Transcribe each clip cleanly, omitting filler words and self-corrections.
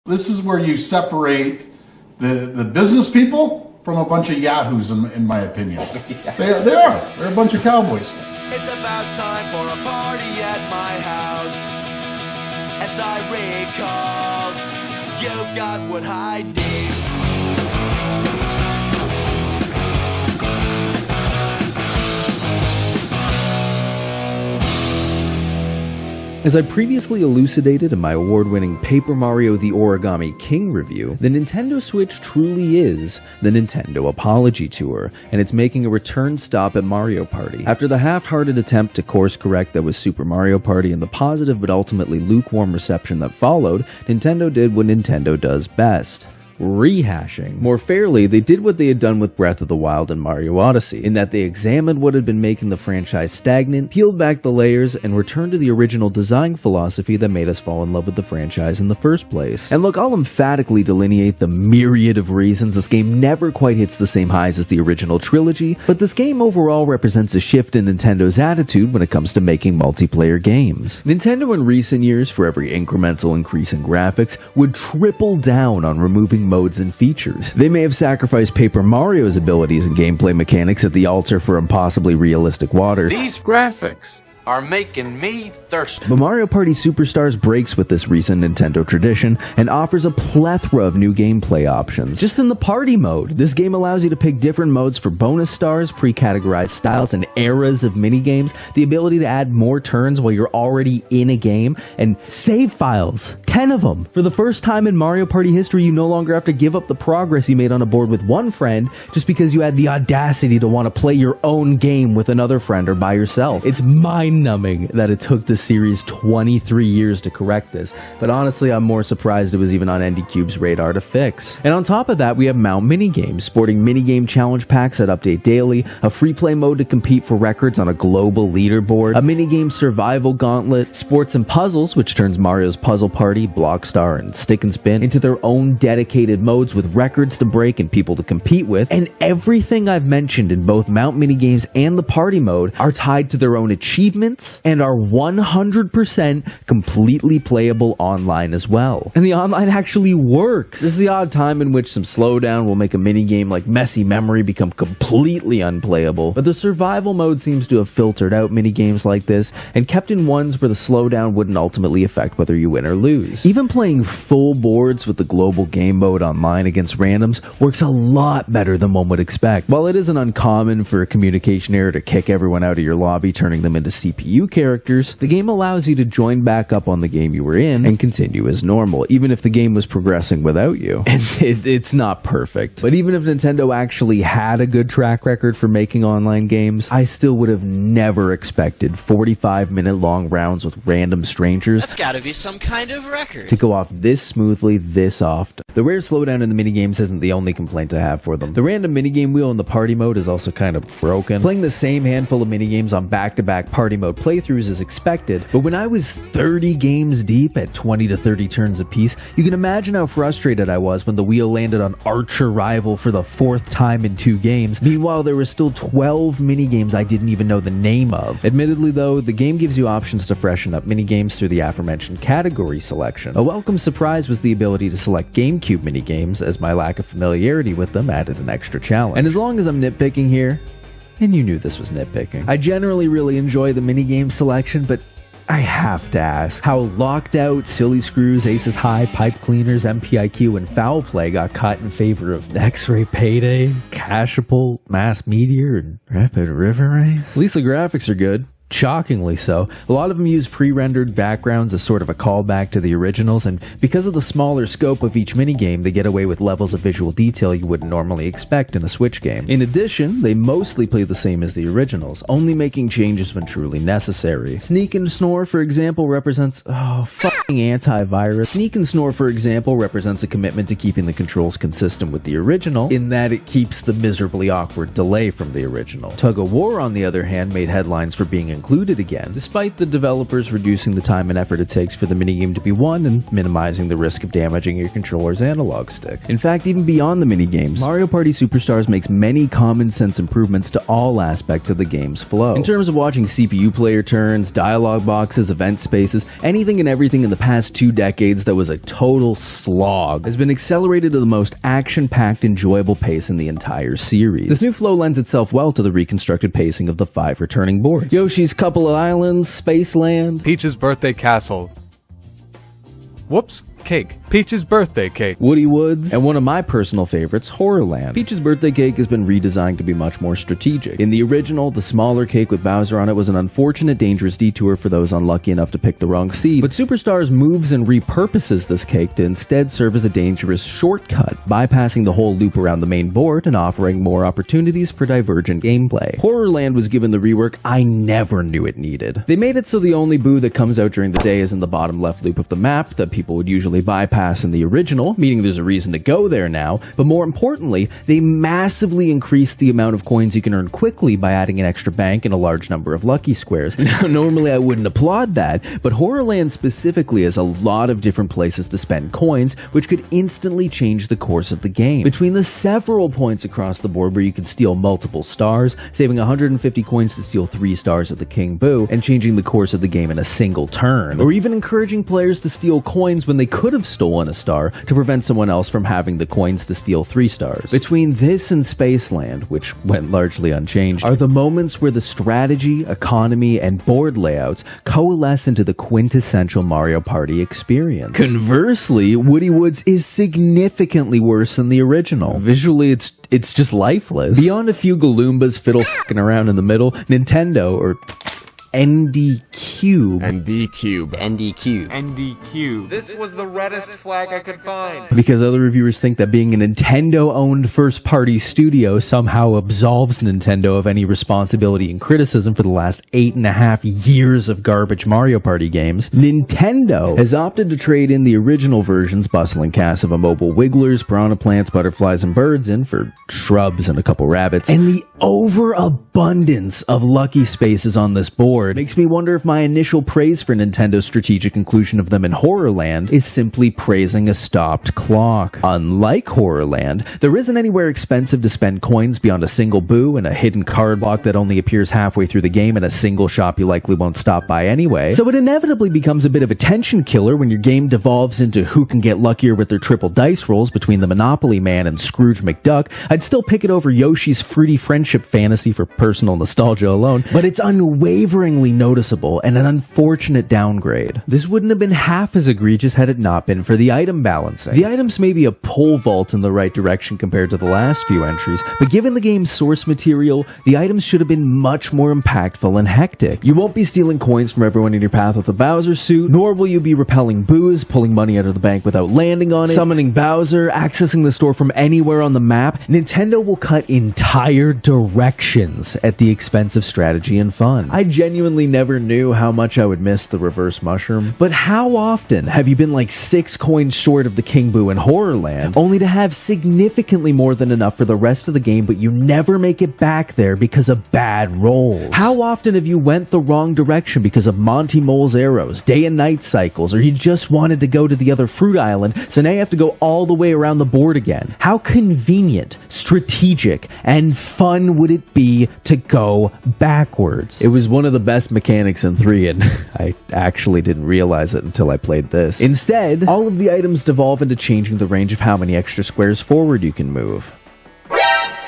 This is where you separate the business people from a bunch of yahoos, in my opinion. Yeah. They are. They're a bunch of cowboys. It's about time for a party at my house. As I recall, you've got what I need. As I previously elucidated in my award-winning Paper Mario The Origami King review, the Nintendo Switch truly is the Nintendo Apology Tour, and it's making a return stop at Mario Party. After the half-hearted attempt to course correct that was Super Mario Party and the positive but ultimately lukewarm reception that followed, Nintendo did what Nintendo does best: rehashing. More fairly, they did what they had done with Breath of the Wild and Mario Odyssey, in that they examined what had been making the franchise stagnant, peeled back the layers, and returned to the original design philosophy that made us fall in love with the franchise in the first place. And look, I'll emphatically delineate the myriad of reasons this game never quite hits the same highs as the original trilogy, but this game overall represents a shift in Nintendo's attitude when it comes to making multiplayer games. Nintendo in recent years, for every incremental increase in graphics, would triple down on removing modes and features. They may have sacrificed Paper Mario's abilities and gameplay mechanics at the altar for impossibly realistic water. These graphics are making me thirsty. But Mario Party Superstars breaks with this recent Nintendo tradition and offers a plethora of new gameplay options. Just in the party mode, this game allows you to pick different modes for bonus stars, pre-categorized styles and eras of minigames, the ability to add more turns while you're already in a game, and save files. 10 of them. For the first time in Mario Party history, you no longer have to give up the progress you made on a board with one friend just because you had the audacity to want to play your own game with another friend or by yourself. It's mind-numbing that it took the series 23 years to correct this, but honestly, I'm more surprised it was even on NDCube's radar to fix. And on top of that, we have Mount Minigames, sporting minigame challenge packs that update daily, a free play mode to compete for records on a global leaderboard, a minigame survival gauntlet, sports and puzzles, which turns Mario's Puzzle Party, Blockstar, and Stick and Spin into their own dedicated modes with records to break and people to compete with, and everything I've mentioned in both Mount Minigames and the party mode are tied to their own achievements and are 100% completely playable online as well. And the online actually works. This is the odd time in which some slowdown will make a minigame like Messy Memory become completely unplayable, but the survival mode seems to have filtered out minigames like this and kept in ones where the slowdown wouldn't ultimately affect whether you win or lose. Even playing full boards with the global game mode online against randoms works a lot better than one would expect. While it isn't uncommon for a communication error to kick everyone out of your lobby, turning them into CPU characters, the game allows you to join back up on the game you were in and continue as normal, even if the game was progressing without you. And it's not perfect, but even if Nintendo actually had a good track record for making online games, I still would have never expected 45-minute long rounds with random strangers. That's gotta be some kind of record. To go off this smoothly, this often. The rare slowdown in the minigames isn't the only complaint I have for them. The random minigame wheel in the party mode is also kind of broken. Playing the same handful of minigames on back-to-back party mode playthroughs is expected, but when I was 30 games deep at 20 to 30 turns apiece, you can imagine how frustrated I was when the wheel landed on Archer Rival for the 4th time in 2 games. Meanwhile, there were still 12 minigames I didn't even know the name of. Admittedly though, the game gives you options to freshen up minigames through the aforementioned category selection. A welcome surprise was the ability to select GameCube minigames, as my lack of familiarity with them added an extra challenge. And as long as I'm nitpicking here, and you knew this was nitpicking, I generally really enjoy the minigame selection, but I have to ask how Locked Out, Silly Screws, Aces High, Pipe Cleaners, MPIQ, and Foul Play got cut in favor of X-Ray Payday, Cashapult, Mass Meteor, and Rapid River Race. At least the graphics are good. Shockingly so. A lot of them use pre-rendered backgrounds as sort of a callback to the originals, and because of the smaller scope of each minigame, they get away with levels of visual detail you wouldn't normally expect in a Switch game. In addition, they mostly play the same as the originals, only making changes when truly necessary. Sneak and Snore, for example, represents... fucking antivirus. Sneak and Snore, for example, represents a commitment to keeping the controls consistent with the original, in that it keeps the miserably awkward delay from the original. Tug of War, on the other hand, made headlines for being included again, despite the developers reducing the time and effort it takes for the minigame to be won and minimizing the risk of damaging your controller's analog stick. In fact, even beyond the minigames, Mario Party Superstars makes many common sense improvements to all aspects of the game's flow. In terms of watching CPU player turns, dialogue boxes, event spaces, anything and everything in the past 2 decades that was a total slog has been accelerated to the most action-packed, enjoyable pace in the entire series. This new flow lends itself well to the reconstructed pacing of the 5 returning boards: Yoshi's Couple of Islands, Spaceland, Peach's Birthday Castle. Whoops, cake. Peach's Birthday Cake. Woody Woods, and one of my personal favorites, Horrorland. Peach's Birthday Cake has been redesigned to be much more strategic. In the original, the smaller cake with Bowser on it was an unfortunate, dangerous detour for those unlucky enough to pick the wrong seed, but Superstars moves and repurposes this cake to instead serve as a dangerous shortcut, bypassing the whole loop around the main board and offering more opportunities for divergent gameplay. Horrorland was given the rework I never knew it needed. They made it so the only boo that comes out during the day is in the bottom left loop of the map that people would usually bypass in the original, meaning there's a reason to go there now, but more importantly, they massively increased the amount of coins you can earn quickly by adding an extra bank and a large number of lucky squares. Now, normally I wouldn't applaud that, but Horrorland specifically has a lot of different places to spend coins, which could instantly change the course of the game. Between the several points across the board where you can steal multiple stars, saving 150 coins to steal 3 stars at the King Boo, and changing the course of the game in a single turn, or even encouraging players to steal coins when they could have stolen a star to prevent someone else from having the coins to steal 3 stars. Between this and Spaceland, which went largely unchanged, are the moments where the strategy, economy, and board layouts coalesce into the quintessential Mario Party experience. Conversely, Woody Woods is significantly worse than the original. Visually, it's just lifeless. Beyond a few Galoombas fiddle f***ing around in the middle, Nintendo, or ND Cube. ND Cube. ND Cube. ND Cube. This was the reddest flag I could find. Because other reviewers think that being a Nintendo-owned first-party studio somehow absolves Nintendo of any responsibility and criticism for the last 8.5 years of garbage Mario Party games, Nintendo has opted to trade in the original version's bustling cast of immobile wigglers, piranha plants, butterflies, and birds in for shrubs and a couple rabbits. And the overabundance of lucky spaces on this board makes me wonder if my initial praise for Nintendo's strategic inclusion of them in Horrorland is simply praising a stopped clock. Unlike Horrorland, there isn't anywhere expensive to spend coins beyond a single boo and a hidden card block that only appears halfway through the game in a single shop you likely won't stop by anyway, so it inevitably becomes a bit of a tension killer when your game devolves into who can get luckier with their triple dice rolls between the Monopoly Man and Scrooge McDuck. I'd still pick it over Yoshi's Fruity Friendship Fantasy for personal nostalgia alone, but it's unwavering noticeable and an unfortunate downgrade. This wouldn't have been half as egregious had it not been for the item balancing. The items may be a pole vault in the right direction compared to the last few entries, but given the game's source material, the items should have been much more impactful and hectic. You won't be stealing coins from everyone in your path with a Bowser suit, nor will you be repelling boos, pulling money out of the bank without landing on it, summoning Bowser, accessing the store from anywhere on the map. Nintendo will cut entire directions at the expense of strategy and fun. I genuinely never knew how much I would miss the reverse mushroom, but how often have you been like 6 coins short of the King Boo in Horrorland, only to have significantly more than enough for the rest of the game, but you never make it back there because of bad rolls? How often have you went the wrong direction because of Monty Mole's arrows, day and night cycles, or you just wanted to go to the other fruit island, so now you have to go all the way around the board again? How convenient, strategic, and fun would it be to go backwards? It was one of the best mechanics in 3, and I actually didn't realize it until I played this. Instead, all of the items devolve into changing the range of how many extra squares forward you can move.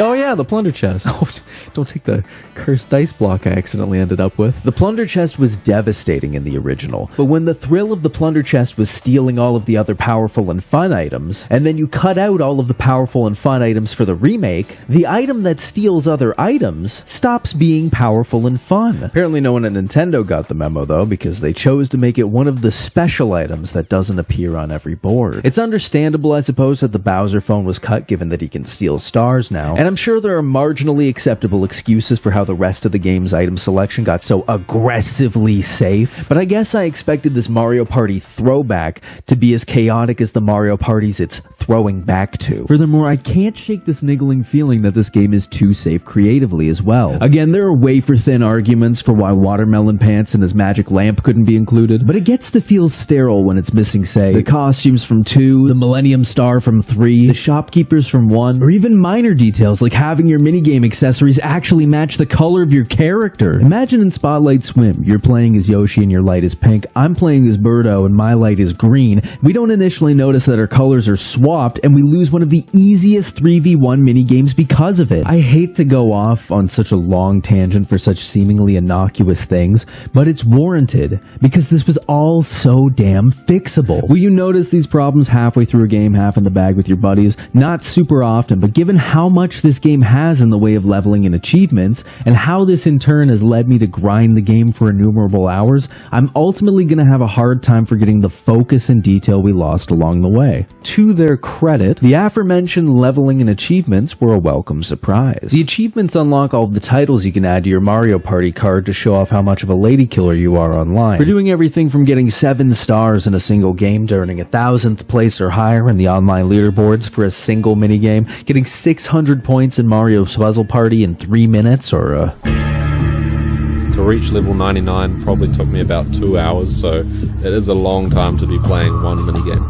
Oh yeah, the plunder chest. Oh, don't take the cursed dice block I accidentally ended up with. The plunder chest was devastating in the original, but when the thrill of the plunder chest was stealing all of the other powerful and fun items, and then you cut out all of the powerful and fun items for the remake, the item that steals other items stops being powerful and fun. Apparently no one at Nintendo got the memo though, because they chose to make it one of the special items that doesn't appear on every board. It's understandable, I suppose, that the Bowser phone was cut given that he can steal stars now, and I'm sure there are marginally acceptable excuses for how the rest of the game's item selection got so aggressively safe, but I guess I expected this Mario Party throwback to be as chaotic as the Mario Parties it's throwing back to. Furthermore, I can't shake this niggling feeling that this game is too safe creatively as well. Again, there are wafer-thin arguments for why Watermelon Pants and his magic lamp couldn't be included, but it gets to feel sterile when it's missing, say, the costumes from 2, the Millennium Star from 3, the shopkeepers from 1, or even minor details like having your minigame accessories actually match the color of your character. Imagine in Spotlight Swim, you're playing as Yoshi and your light is pink, I'm playing as Birdo and my light is green. We don't initially notice that our colors are swapped and we lose one of the easiest 3v1 minigames because of it. I hate to go off on such a long tangent for such seemingly innocuous things, but it's warranted because this was all so damn fixable. Will you notice these problems halfway through a game, half in the bag with your buddies? Not super often, but given how much this game has in the way of leveling and achievements, and how this in turn has led me to grind the game for innumerable hours, I'm ultimately going to have a hard time forgetting the focus and detail we lost along the way. To their credit, the aforementioned leveling and achievements were a welcome surprise. The achievements unlock all of the titles you can add to your Mario Party card to show off how much of a lady killer you are online. For doing everything from getting 7 stars in a single game to earning 1,000th place or higher in the online leaderboards for a single minigame, getting 600 points in Mario's Puzzle Party in 3 minutes, or To reach level 99 probably took me about 2 hours, so it is a long time to be playing one minigame.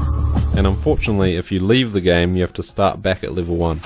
And unfortunately, if you leave the game, you have to start back at level 1.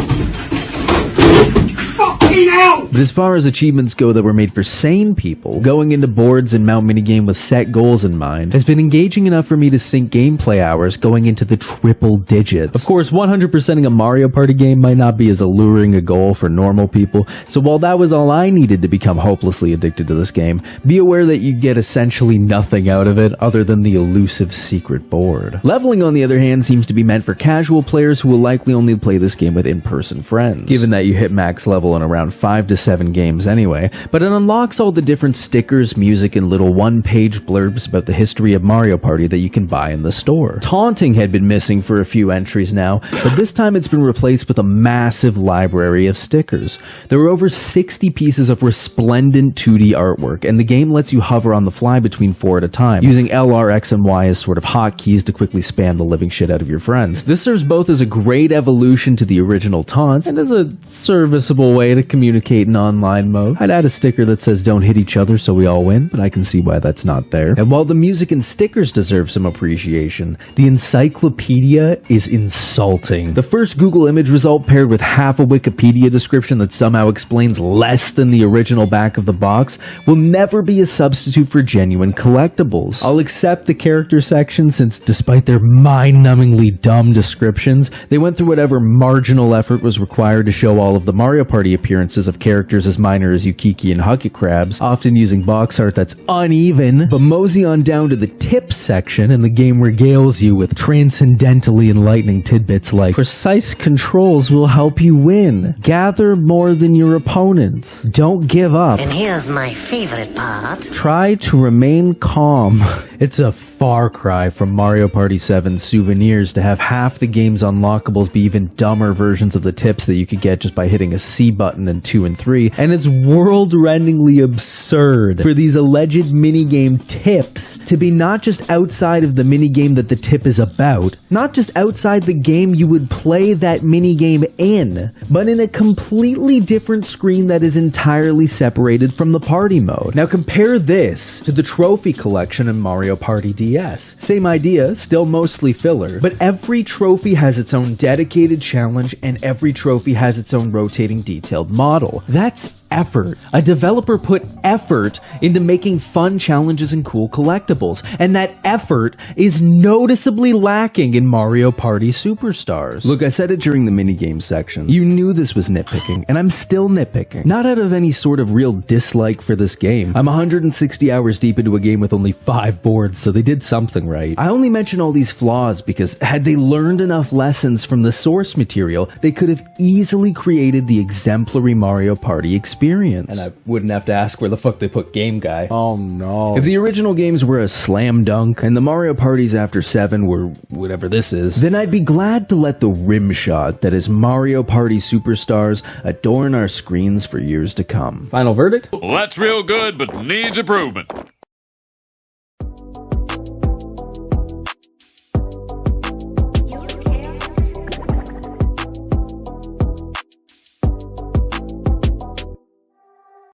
But as far as achievements go that were made for sane people, going into boards and Mount Minigame with set goals in mind has been engaging enough for me to sink gameplay hours going into the triple digits. Of course, 100%ing a Mario Party game might not be as alluring a goal for normal people, so while that was all I needed to become hopelessly addicted to this game, be aware that you get essentially nothing out of it other than the elusive secret board. Leveling, on the other hand, seems to be meant for casual players who will likely only play this game with in-person friends, given that you hit max level in around 5 to 7 games anyway, but it unlocks all the different stickers, music, and little one-page blurbs about the history of Mario Party that you can buy in the store. Taunting had been missing for a few entries now, but this time it's been replaced with a massive library of stickers. There are over 60 pieces of resplendent 2D artwork, and the game lets you hover on the fly between 4 at a time, using L, R, X, and Y as sort of hotkeys to quickly spam the living shit out of your friends. This serves both as a great evolution to the original taunts, and as a serviceable way to communicate in online mode. I'd add a sticker that says don't hit each other so we all win, but I can see why that's not there. And while the music and stickers deserve some appreciation, the encyclopedia is insulting. The first Google image result paired with half a Wikipedia description that somehow explains less than the original back of the box will never be a substitute for genuine collectibles. I'll accept the character section since despite their mind-numbingly dumb descriptions, they went through whatever marginal effort was required to show all of the Mario Party appearances of characters as minor as Yukiki and Hucket Crabs, often using box art that's uneven, but mosey on down to the tips section and the game regales you with transcendentally enlightening tidbits like precise controls will help you win. Gather more than your opponents. Don't give up. And here's my favorite part. Try to remain calm. It's a far cry from Mario Party 7's souvenirs to have half the game's unlockables be even dumber versions of the tips that you could get just by hitting a C button in 2 and 3, and it's world-rendingly absurd for these alleged minigame tips to be not just outside of the minigame that the tip is about, not just outside the game you would play that minigame in, but in a completely different screen that is entirely separated from the party mode. Now compare this to the trophy collection in Mario Party DS. Same idea, still mostly filler, but every trophy has its own dedicated challenge and every trophy has its own rotating detailed model. That's effort. A developer put effort into making fun challenges and cool collectibles, and that effort is noticeably lacking in Mario Party Superstars. Look, I said it during the minigame section. You knew this was nitpicking, and I'm still nitpicking. Not out of any sort of real dislike for this game. I'm 160 hours deep into a game with only 5 boards, so they did something right. I only mention all these flaws because had they learned enough lessons from the source material, they could have easily created the exemplary Mario Party experience. experience. And I wouldn't have to ask where the fuck they put Game Guy. Oh no. If the original games were a slam dunk, and the Mario parties after 7 were whatever this is, then I'd be glad to let the rim shot that is Mario Party Superstars adorn our screens for years to come. Final verdict? Well, that's real good, but needs improvement.